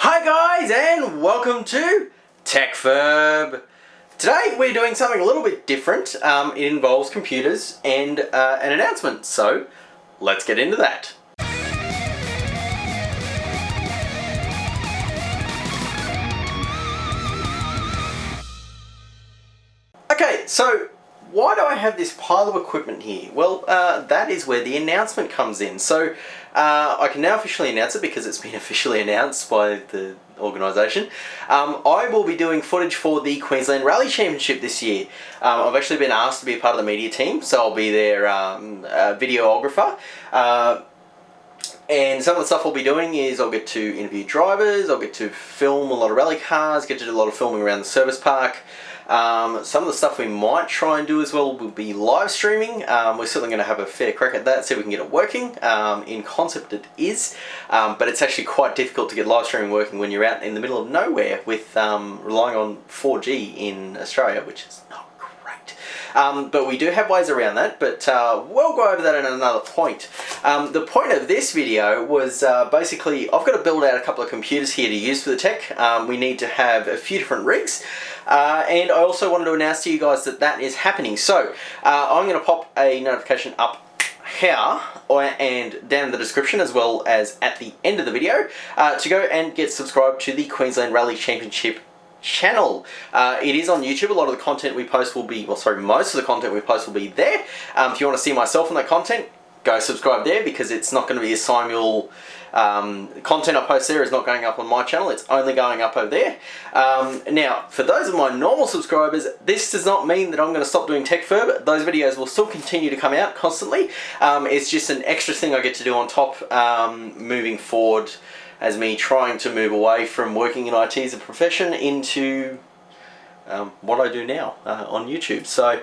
Hi guys, and welcome to TechFurb. Today we're doing something a little bit different. It involves computers and an announcement, so let's get into that. Okay, so why do I have this pile of equipment here? Well, that is where the announcement comes in. So I can now officially announce it because it's been officially announced by the organisation. I will be doing footage for the Queensland Rally Championship this year. I've actually been asked to be a part of the media team, so I'll be their videographer. And some of the stuff I'll be doing is I'll get to interview drivers, I'll get to film a lot of rally cars, get to do a lot of filming around the service park. Some of the stuff we might try and do as well will be live streaming. We're certainly going to have a fair crack at that, see if we can get it working. In concept it is, but it's actually quite difficult to get live streaming working when you're out in the middle of nowhere with relying on 4G in Australia, which is not great. But we do have ways around that, but we'll go over that at another point. The point of this video was basically I've got to build out a couple of computers here to use for the tech. We need to have a few different rigs. And I also wanted to announce to you guys that that is happening. So I'm going to pop a notification up here and down in the description, as well as at the end of the video, to go and get subscribed to the Queensland Rally Championship channel. It is on YouTube. A lot of the content we post will be, most of the content we post will be there. If you want to see myself in that content, go subscribe there, because it's not going to be a simul. Content I post there is not going up on my channel, it's only going up over there. Now, for those of my normal subscribers, this does not mean that I'm going to stop doing TechFurb. Those videos will still continue to come out constantly. It's just an extra thing I get to do on top moving forward, as me trying to move away from working in IT as a profession into what I do now on YouTube. So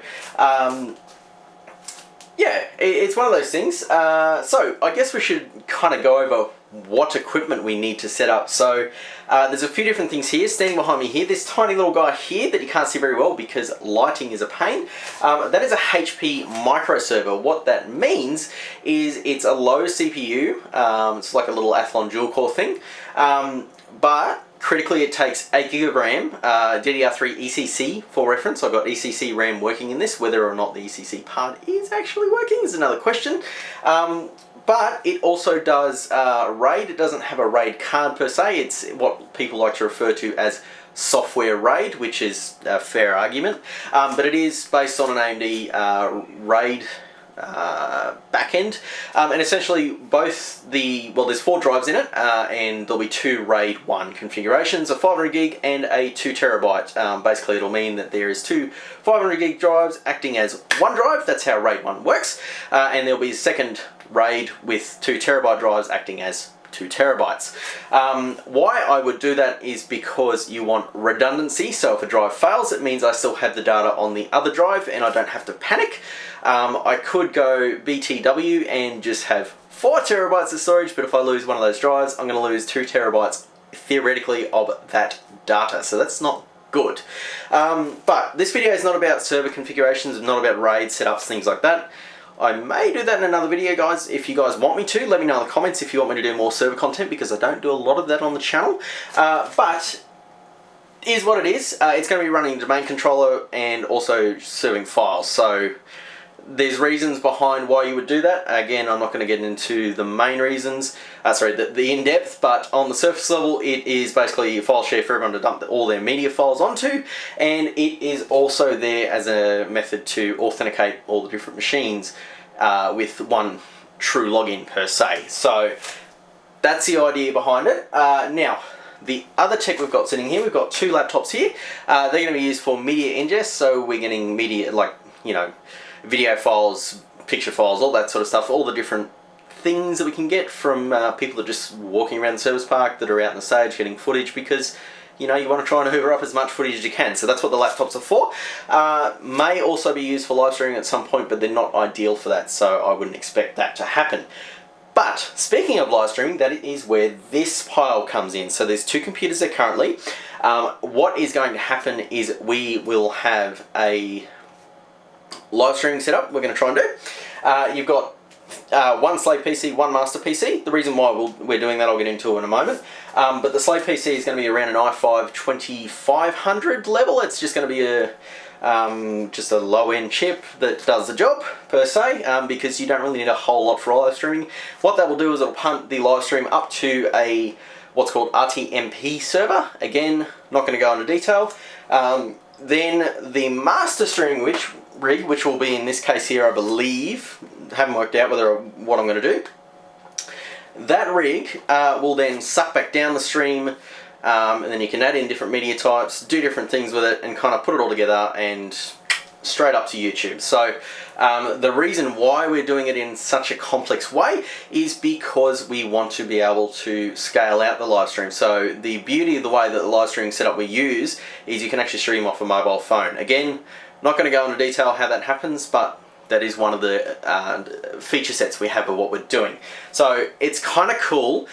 yeah, it's one of those things. So I guess we should kind of go over what equipment we need to set up. So there's a few different things here. Standing behind me here, this tiny little guy here that you can't see very well because lighting is a pain. That is a HP micro server. What that means is it's a low CPU. It's like a little Athlon dual core thing. But critically, it takes 8 GB of RAM, DDR3 ECC for reference. I've got ECC RAM working in this. Whether or not the ECC part is actually working is another question. But it also does RAID. It doesn't have a RAID card per se. It's what people like to refer to as software RAID, which is a fair argument. But it is based on an AMD RAID backend, and essentially both there's 4 drives in it, and there'll be 2 RAID 1 configurations, a 500 gig and a 2 terabyte. Basically it'll mean that there is 2 500 gig drives acting as one drive. That's how RAID 1 works, and there'll be a second RAID with 2 terabyte drives acting as 2 terabytes. Why I would do that is because you want redundancy. So if a drive fails, it means I still have the data on the other drive and I don't have to panic. I could go BTW and just have 4 terabytes of storage, but if I lose one of those drives, I'm going to lose 2 terabytes theoretically of that data. So that's not good. But this video is not about server configurations, not about RAID setups, things like that. I may do that in another video, guys. If you guys want me to, let me know in the comments if you want me to do more server content, because I don't do a lot of that on the channel. But it is what it is. It's going to be running a domain controller and also serving files. So there's reasons behind why you would do that. Again, I'm not going to get into the main reasons, the in-depth, but on the surface level, it is basically a file share for everyone to dump all their media files onto, and it is also there as a method to authenticate all the different machines with one true login per se. So that's the idea behind it. Now, the other tech we've got sitting here, we've got 2 laptops here. They're going to be used for media ingest, so we're getting media like, video files, picture files, all that sort of stuff, all the different things that we can get from people that are just walking around the service park, that are out in the stage getting footage, because you want to try and hoover up as much footage as you can. So that's what the laptops are for. May also be used for live streaming at some point, but they're not ideal for that, so I wouldn't expect that to happen. But speaking of live streaming, that is where this pile comes in. So there's 2 computers there currently. What is going to happen is we will have a live streaming setup we're going to try and do. You've got one slave PC, one master PC. The reason why we're doing that I'll get into in a moment. But the slave PC is going to be around an i5 2500 level. It's just going to be just a low-end chip that does the job, per se, because you don't really need a whole lot for live streaming. What that will do is it'll punt the live stream up to a what's called RTMP server. Again, not going to go into detail. Then the master streaming rig, which will be in this case here, I believe, haven't worked out what I'm going to do. That rig will then suck back down the stream, and then you can add in different media types, do different things with it, and kind of put it all together and straight up to YouTube. So the reason why we're doing it in such a complex way is because we want to be able to scale out the live stream. So the beauty of the way that the live streaming setup we use is you can actually stream off a mobile phone. Again, not going to go into detail how that happens, but that is one of the feature sets we have of what we're doing. So it's kind of cool.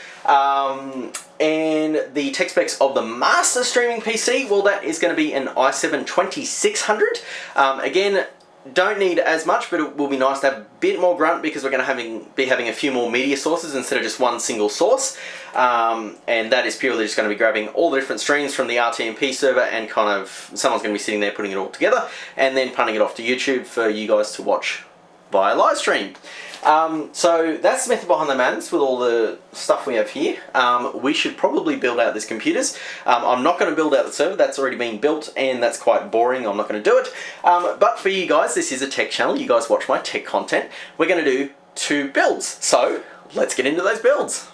And the tech specs of the master streaming PC, well, that is going to be an i7 2600. Again, don't need as much, but it will be nice to have a bit more grunt because we're going to be having a few more media sources instead of just one single source. And that is purely just going to be grabbing all the different streams from the RTMP server and kind of someone's going to be sitting there putting it all together and then punting it off to YouTube for you guys to watch via live stream. So that's the method behind the madness with all the stuff we have here. We should probably build out these computers. I'm not going to build out the server, that's already been built and that's quite boring, I'm not going to do it. But for you guys, this is a tech channel, you guys watch my tech content. We're going to do 2 builds, so let's get into those builds.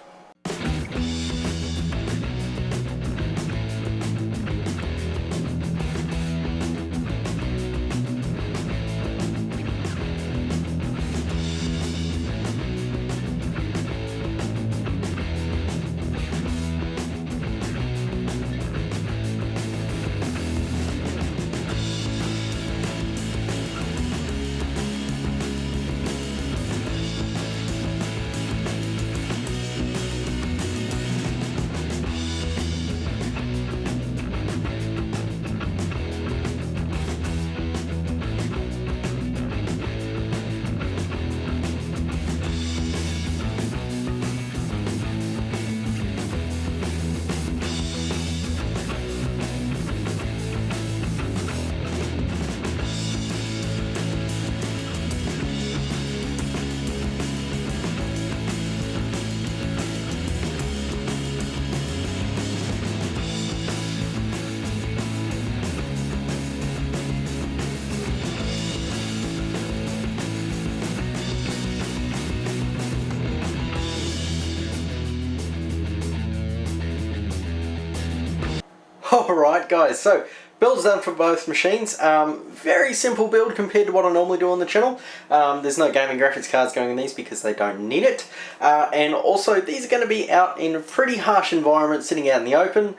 Alright guys, so build's done for both machines. Very simple build compared to what I normally do on the channel. There's no gaming graphics cards going in these because they don't need it. And also these are going to be out in a pretty harsh environment, sitting out in the open.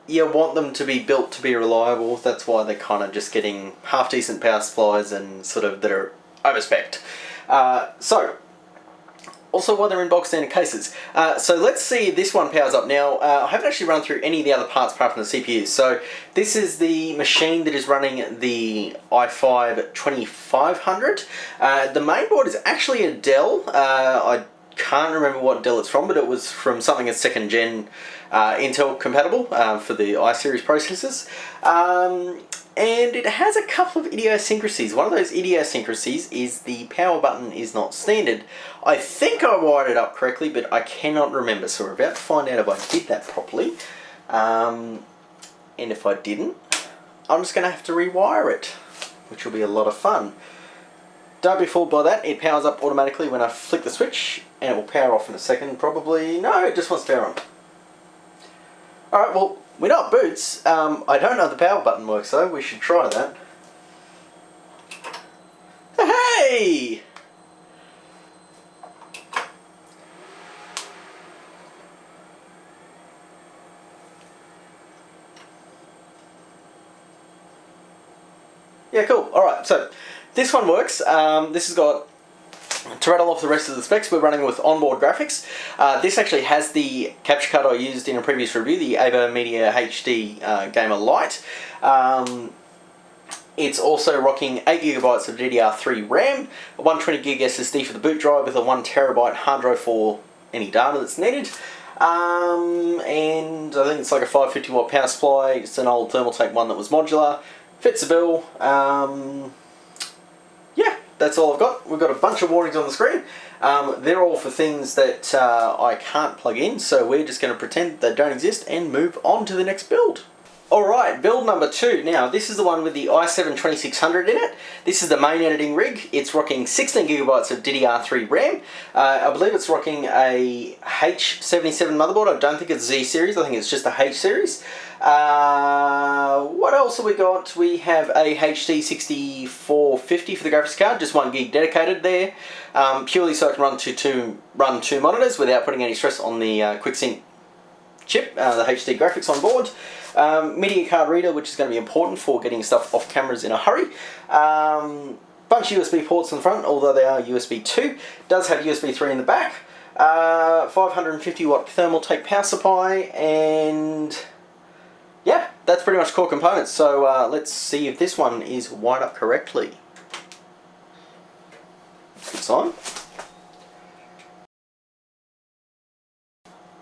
You want them to be built to be reliable, that's why they're kind of just getting half decent power supplies and sort of that are over-spec'd. Also why they're in box standard cases. So let's see if this one powers up. Now, I haven't actually run through any of the other parts apart from the CPU. So this is the machine that is running the i5 2500. The main board is actually a Dell. I can't remember what Dell it's from, but it was from something that's 2nd gen Intel compatible for the i-series processors. And it has a couple of idiosyncrasies. One of those idiosyncrasies is the power button is not standard. I think I wired it up correctly, but I cannot remember. So we're about to find out if I did that properly. And if I didn't, I'm just going to have to rewire it, which will be a lot of fun. Don't be fooled by that. It powers up automatically when I flick the switch, and it will power off in a second, probably. No, it just wants to power on. Alright, well, we're not boots. I don't know if the power button works though. We should try that. Hey! Yeah, cool. Alright, so this one works. This has got, to rattle off the rest of the specs, we're running with onboard graphics. This actually has the capture card I used in a previous review, the Ava Media HD Gamer Lite. It's also rocking 8GB of DDR3 RAM, a 120GB SSD for the boot drive with a 1TB hard drive for any data that's needed. And I think it's like a 550 watt power supply. It's an old Thermaltake one that was modular. Fits the bill. Yeah, that's all I've got. We've got a bunch of warnings on the screen. They're all for things that I can't plug in, so we're just going to pretend they don't exist and move on to the next build. Alright, build number 2. Now, this is the one with the i7-2600 in it. This is the main editing rig. It's rocking 16GB of DDR3 RAM. I believe it's rocking a H77 motherboard. I don't think it's Z series, I think it's just a H series. What else have we got? We have a HD 6450 for the graphics card, just 1 gig dedicated there. Purely so I can run two monitors without putting any stress on the QuickSync chip, the HD graphics on board. Media card reader, which is going to be important for getting stuff off cameras in a hurry. Bunch of USB ports in the front, although they are USB 2. Does have USB 3 in the back. 550 watt Thermaltake power supply, and yeah, that's pretty much core components. So let's see if this one is wired up correctly. Good sign.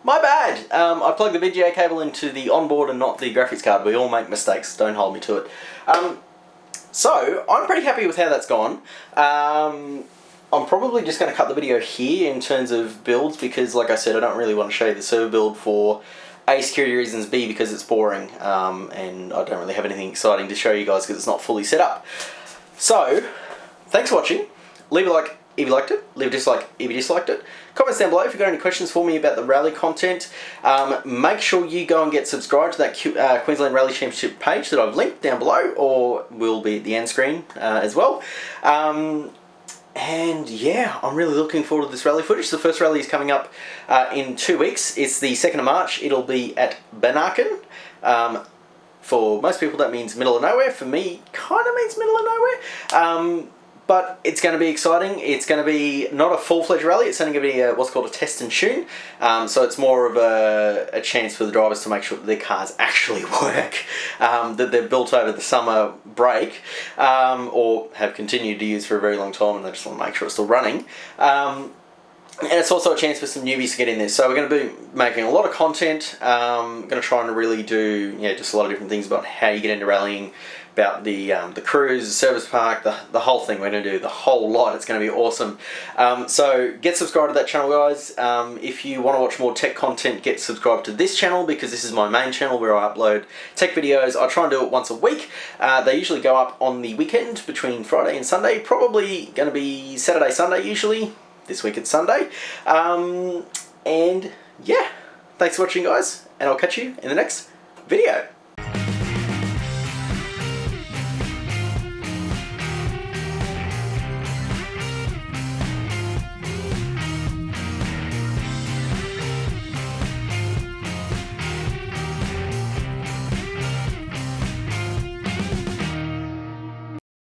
My bad! I plugged the VGA cable into the onboard and not the graphics card. We all make mistakes, don't hold me to it. So, I'm pretty happy with how that's gone. I'm probably just going to cut the video here in terms of builds because, like I said, I don't really want to show you the server build for A, security reasons, B, because it's boring, and I don't really have anything exciting to show you guys because it's not fully set up. So, thanks for watching. Leave a like if you liked it, leave a dislike if you disliked it. Comments down below if you've got any questions for me about the rally content. Make sure you go and get subscribed to that Queensland Rally Championship page that I've linked down below, or will be at the end screen as well. And yeah, I'm really looking forward to this rally footage. The first rally is coming up in 2 weeks. It's the 2nd of March. It'll be at Banarkin. For most people that means middle of nowhere. For me, kind of means middle of nowhere. But it's going to be exciting. It's going to be not a full-fledged rally. It's only going to be what's called a test and tune. So it's more of a chance for the drivers to make sure that their cars actually work, that they've built over the summer break, or have continued to use for a very long time, and they just want to make sure it's still running. And it's also a chance for some newbies to get in there. So we're going to be making a lot of content. Going to try and really do just a lot of different things about how you get into rallying, about the cruise, the service park, the whole thing. We're going to do the whole lot. It's going to be awesome. So get subscribed to that channel, guys. If you want to watch more tech content, get subscribed to this channel because this is my main channel where I upload tech videos. I try and do it once a week. They usually go up on the weekend between Friday and Sunday. Probably going to be Saturday, Sunday usually. This week it's Sunday. And yeah, thanks for watching, guys, and I'll catch you in the next video.